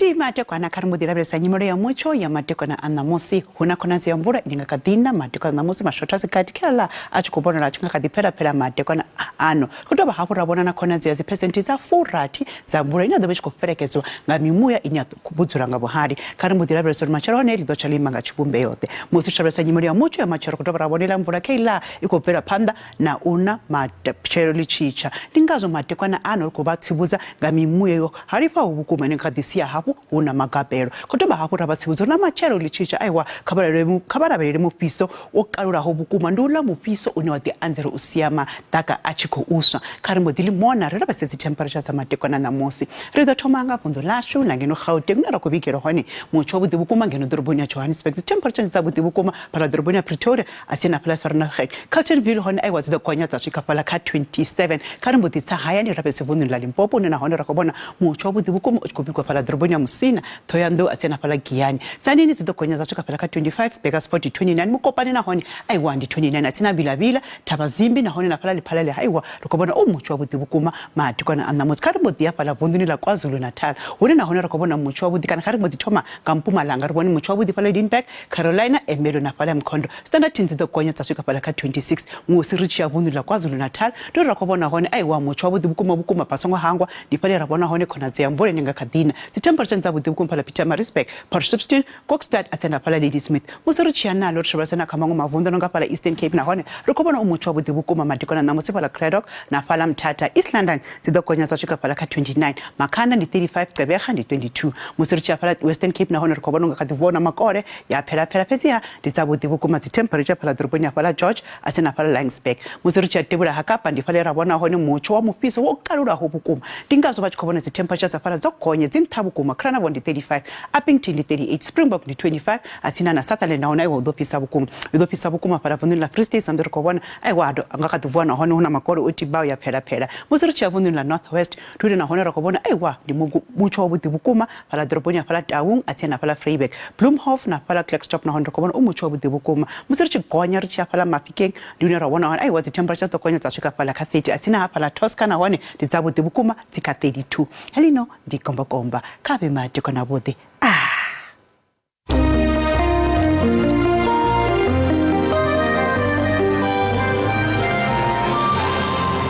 Ndi mateko na karumudira besa nyimoro ya Mutsho ya mateko na anamosi huna konazi ya mvura ininga kadina mateko na anamosi mashotasi katikala achikubona na chunga kadipera pera mateko na ano kutoba hapo rabona na konazi ya zipesenti za furati za mvura ina dobeshi kuperekezwa nga mimuya inya kubudzura nga buhari karumudira besa macharo ne lido chalima nga chibumbe yote musisha besa nyimoro ya Mutsho ya macharo kutoba rabona mvura keila ikopera panda na una mateko lichicha lingazo mateko na ano kubatsibuza nga mimuya yo haripa ubukuma nekadisia hapo una magabero kutoba hapo rabatsibuzo na machero lichicha aiwa kabarabere mu piso okarura ho bukuma ndula mu piso unewati anzero usiama taka achiko uswa karimo dili mona rera basezi temperature za mateko na namosi rida thomanga vundo lashu nangeno Gauteng na rakubikero hone Mutsho budi bukuma ngeno doroboni ya Johannesburg temperature za budi bukuma para doroboni ya Pretoria asina pala Fahrenheit Carletonville hone aiwa zida kwanya tashika pala ka 27 karimo ditsa haya ni rabese vundo la Limpopo na hone rakobona Mutsho budi bukuma ukubikwa pala doroboni ya Musina Thoyando asena pala Giyani zanini zidokonya zachuka pala ka 25 beka sport 29 mukopani na hone aiwa ndi 29 atina bilabila tabazimbi na hone na pala liphalale aiwa rokobona Mutsho budi bukuma matiko na anamosi karimo dia pala vunduni la KwaZulu Natal hone na hone rokobona Mutsho budi kana karimo dithoma kaMpumalanga ribone Mutsho budi pala Edinburgh Carolina Emelo na pala Mkhondo standard tinzi dokonya zachuka pala ka 26 musirichi ya vunduni la KwaZulu Natal ndo rokobona hone aiwa Mutsho budi bukuma pasongo hangwa dipale rabona hone khona tse ya mvole ninga kadina temperature za budi bukuma pala Pietermaritzburg Potchefstroom Kokstad atena pala Ladysmith musirichi nalo tribasana kama ngomavunda nga pala Eastern Cape na hone rokobona Mutsho budi bukuma madikona na musi pala Craddock na pala Mthatha East London zidokonya zachuka pala ka 29 Makhanda ndi 35 Gqeberha ndi 22 musirichi pala Western Cape na hone rokobona ngakadivona makore ya phela phezia ndizabudi bukuma temperature pala doroboni ya pala George atena pala Langsberg musirichi Tebula Hakapa ndi pala rabona hone Mutsho wa mupiso wokalura ho bukuma dingazo bachikobona temperature za pala zokonye zinthabukuma Cranabo ndi 35 Uppington ndi 38 Springbok ndi 25 atina na Sutherland na ona udopisa bukuma para vunula la Free State andro kobona aiwado angakaduvona hone una makoro utibao ya phela musirichi ya vunula la Northwest tude na hone rakobona aiwa ndi Mutsho budi bukuma para doroboni ya pala Taung atina pala Vryburg Bloemhof na pala Klerksdorp na hone rakobona Mutsho budi bukuma musirichi gonya richi ya pala Mafikeng ndi rabona hone aiwa temperature zokonya zashika pala ka 30 atina pala Tosca na hone ndizabudi bukuma zika 32 helino ndi komba kabe matiko na bode